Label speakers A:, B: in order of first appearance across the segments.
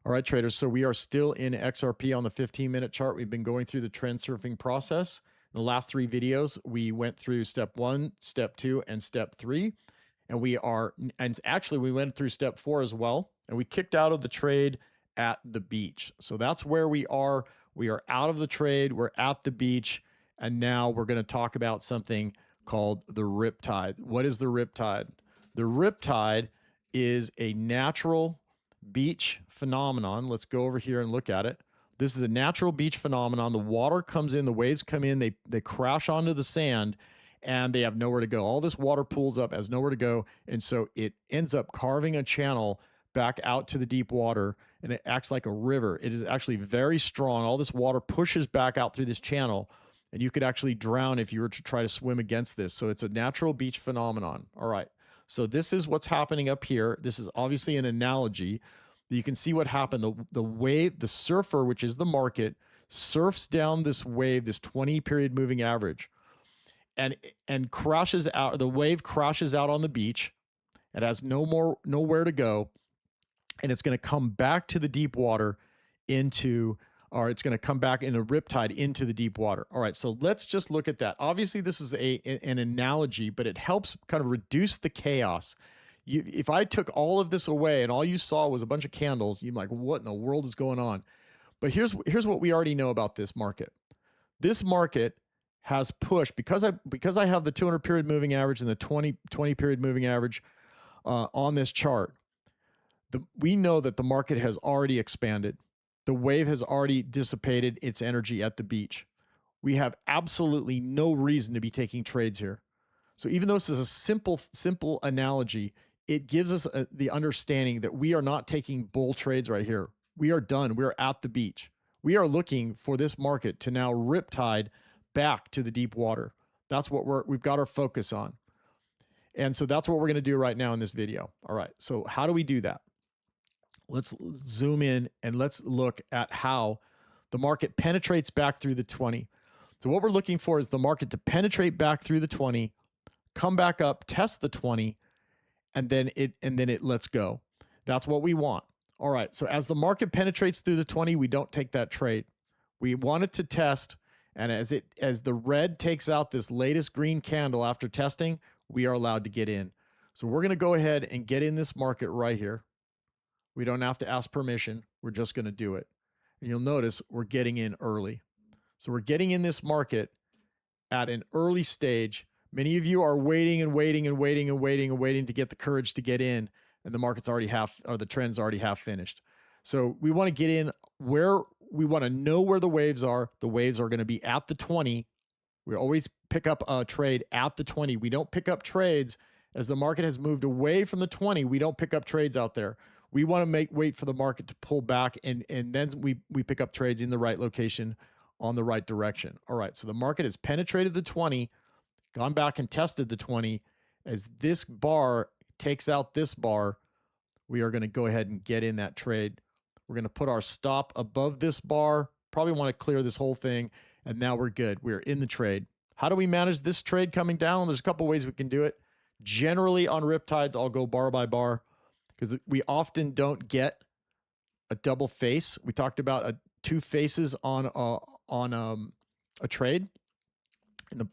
A: All right, traders. So we are still in XRP on the 15-minute chart. We've been going through the trend surfing process. In the last 3 videos, we went through step 1, step 2, and step 3. And actually we went through step 4 as well. And we kicked out of the trade at the beach. So that's where we are. We are out of the trade. We're at the beach. And now we're going to talk about something called the Riptide. What is the Riptide? The Riptide is a natural beach phenomenon. Let's go over here and look at it. This is a natural beach phenomenon. The water comes in, the waves come in, they crash onto the sand, and they have nowhere to go. All this water pools up, has nowhere to go, and so it ends up carving a channel back out to the deep water, and it acts like a river. It is actually very strong. All this water pushes back out through this channel, and you could actually drown if you were to try to swim against this. So it's a natural beach phenomenon. All right. So this is what's happening up here. This is obviously an analogy. You can see what happened. The wave, the surfer, which is the market, surfs down this wave, this 20 period moving average, and crashes out. The wave crashes out on the beach. It has nowhere to go, and it's going to come back to the deep water or it's going to come back in a riptide into the deep water. All right, so let's just look at that. Obviously, this is an analogy, but it helps kind of reduce the chaos. If I took all of this away and all you saw was a bunch of candles, you'd be like, what in the world is going on? But here's what we already know about this market. This market has pushed, because I have the 200 period moving average and the 20 period moving average on this chart. We know that the market has already expanded. The wave has already dissipated its energy at the beach. We have absolutely no reason to be taking trades here. So even though this is a simple analogy, it gives us the understanding that we are not taking bull trades right here. We are done. We're at the beach. We are looking for this market to now riptide back to the deep water. That's what we've got our focus on. And so that's what we're going to do right now in this video. All right. So how do we do that? Let's zoom in and let's look at how the market penetrates back through the 20. So what we're looking for is the market to penetrate back through the 20, come back up, test the 20, and then it lets go. That's what we want. All right. So as the market penetrates through the 20, we don't take that trade. We want it to test, and as the red takes out this latest green candle after testing, we are allowed to get in. So we're going to go ahead and get in this market right here. We don't have to ask permission. We're just going to do it. And you'll notice we're getting in early. So we're getting in this market at an early stage. Many of you are waiting to get the courage to get in, and the market's already the trend's already half finished. So we want to get in where we want to know where the waves are. The waves are going to be at the 20. We always pick up a trade at the 20. We don't pick up trades as the market has moved away from the 20. We don't pick up trades out there. We want to wait for the market to pull back, and then we pick up trades in the right location on the right direction. All right, so the market has penetrated the 20, gone back and tested the 20. As this bar takes out this bar, we are going to go ahead and get in that trade. We're going to put our stop above this bar, probably want to clear this whole thing, and now we're good. We're in the trade. How do we manage this trade coming down? There's a couple ways we can do it. Generally on Riptides, I'll go bar by bar, because we often don't get a double face. We talked about 2 faces on a trade.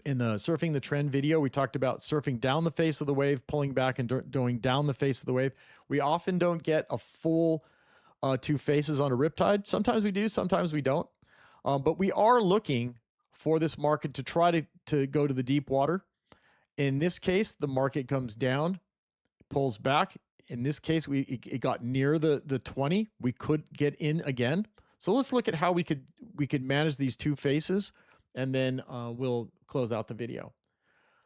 A: In the surfing the trend video, we talked about surfing down the face of the wave, pulling back and going down the face of the wave. We often don't get a full 2 faces on a Riptide. Sometimes we do, sometimes we don't. But we are looking for this market to try to go to the deep water. In this case, the market comes down, pulls back. In this case, it got near the 20. We could get in again. So let's look at how we could manage these 2 faces, and then we'll close out the video.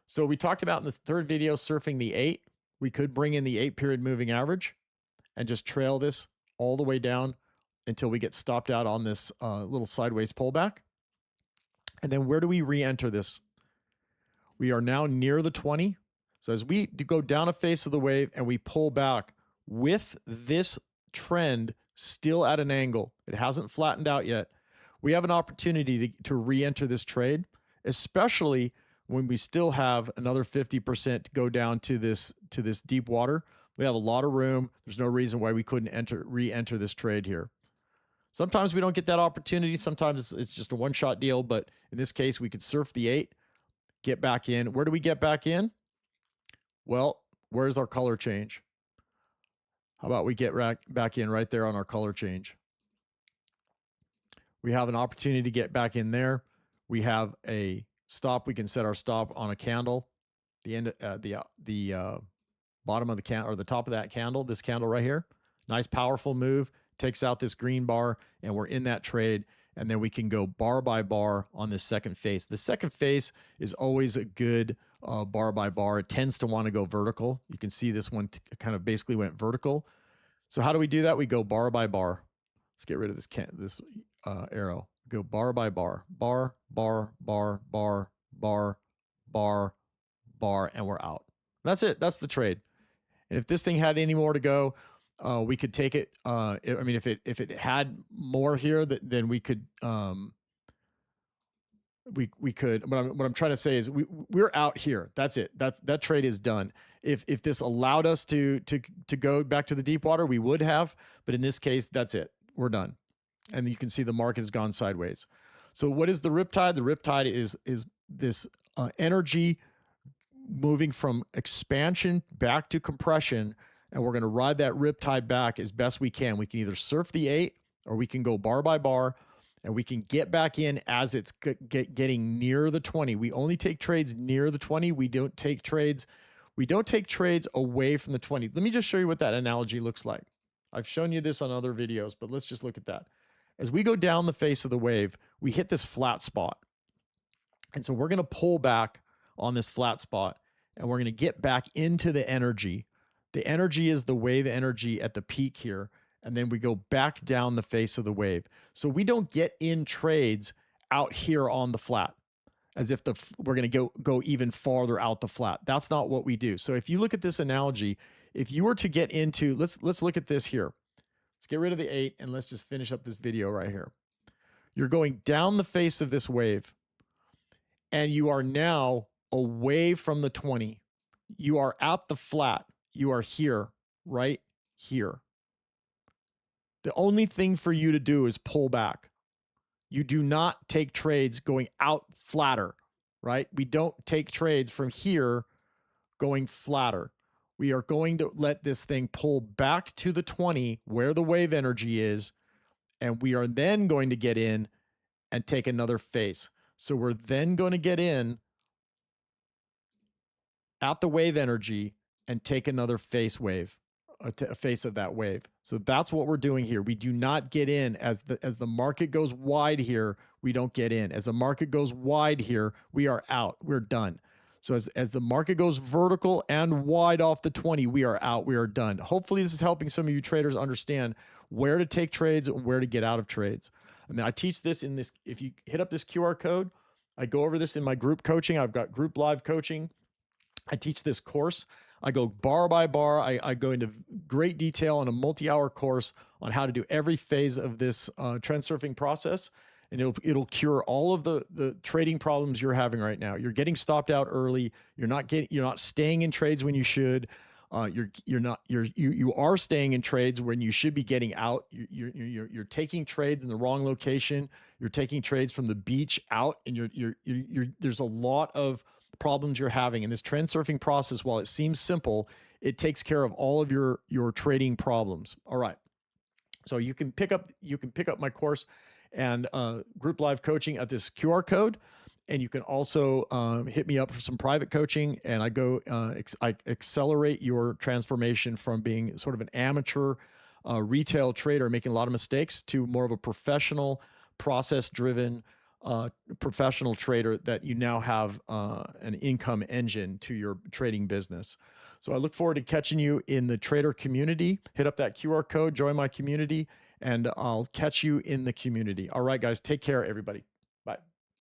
A: So we talked about in the 3rd video, surfing the 8. We could bring in the 8 period moving average and just trail this all the way down until we get stopped out on this little sideways pullback. And then where do we re-enter this? We are now near the 20. So as we go down a face of the wave and we pull back with this trend still at an angle, it hasn't flattened out yet, we have an opportunity to re-enter this trade, especially when we still have another 50% to go down to this deep water. We have a lot of room. There's no reason why we couldn't re-enter this trade here. Sometimes we don't get that opportunity. Sometimes it's just a one-shot deal, but in this case, we could surf the 8, get back in. Where do we get back in? Well, where's our color change? How about we get back in right there on our color change? We have an opportunity to get back in there. We have a stop. We can set our stop on a candle. The end, the bottom of the candle or the top of that candle, this candle right here. Nice, powerful move. Takes out this green bar, and we're in that trade. And then we can go bar by bar on this second face. The second face is always a good bar by bar. It tends to want to go vertical. You can see this one kind of basically went vertical. So how do we do that? We go bar by bar. Let's get rid of this arrow. Go bar by bar, bar, bar, bar, bar, bar, bar, bar, and we're out. That's it. That's the trade. And if this thing had any more to go, we could take it. I mean, if it had more here, then we could. We could. What I'm trying to say is we're out here. That's it. That trade is done. If this allowed us to go back to the deep water, we would have. But in this case, that's it. We're done. And you can see the market has gone sideways. So what is the Riptide? The Riptide is this energy moving from expansion back to compression, and we're going to ride that Riptide back as best we can. We can either surf the 8 or we can go bar by bar, and we can get back in as it's getting near the 20. We only take trades near the 20. We don't take trades away from the 20. Let me just show you what that analogy looks like. I've shown you this on other videos, but let's just look at that. As we go down the face of the wave, we hit this flat spot. And so we're going to pull back on this flat spot, and we're going to get back into the energy. The energy is the wave energy at the peak here, and then we go back down the face of the wave. So we don't get in trades out here on the flat as if we're going to go even farther out the flat. That's not what we do. So if you look at this analogy, if you were to get into, let's look at this here. Let's get rid of the 8 and let's just finish up this video right here. You're going down the face of this wave, and you are now away from the 20. You are at the flat. You are here, right here. The only thing for you to do is pull back. You do not take trades going out flatter, right? We don't take trades from here going flatter. We are going to let this thing pull back to the 20 where the wave energy is, and we are then going to get in and take another face. So we're then going to get in at the wave energy and take another face wave, a face of that wave. So that's what we're doing here. We do not get in as the market goes wide here. We don't get in. As the market goes wide here, we are out. We're done. So as the market goes vertical and wide off the 20, we are out. We are done. Hopefully this is helping some of you traders understand where to take trades and where to get out of trades. And then I teach this in this. If you hit up this QR code, I go over this in my group coaching. I've got group live coaching. I teach this course. I go bar by bar. I go into great detail on a multi-hour course on how to do every phase of this trend surfing process. And it'll cure all of the trading problems you're having right now. You're getting stopped out early. You're not staying in trades when you should. You are staying in trades when you should be getting out. You're taking trades in the wrong location. You're taking trades from the beach out, and there's a lot of problems you're having in this trend surfing process. While it seems simple, it takes care of all of your trading problems. All right. So you can pick up my course and group live coaching at this QR code. And you can also hit me up for some private coaching, and I accelerate your transformation from being sort of an amateur retail trader making a lot of mistakes to more of a professional, process-driven professional trader that you now have an income engine to your trading business. So I look forward to catching you in the trader community. Hit up that QR code, join my community, and I'll catch you in the community. All right, guys, take care, everybody.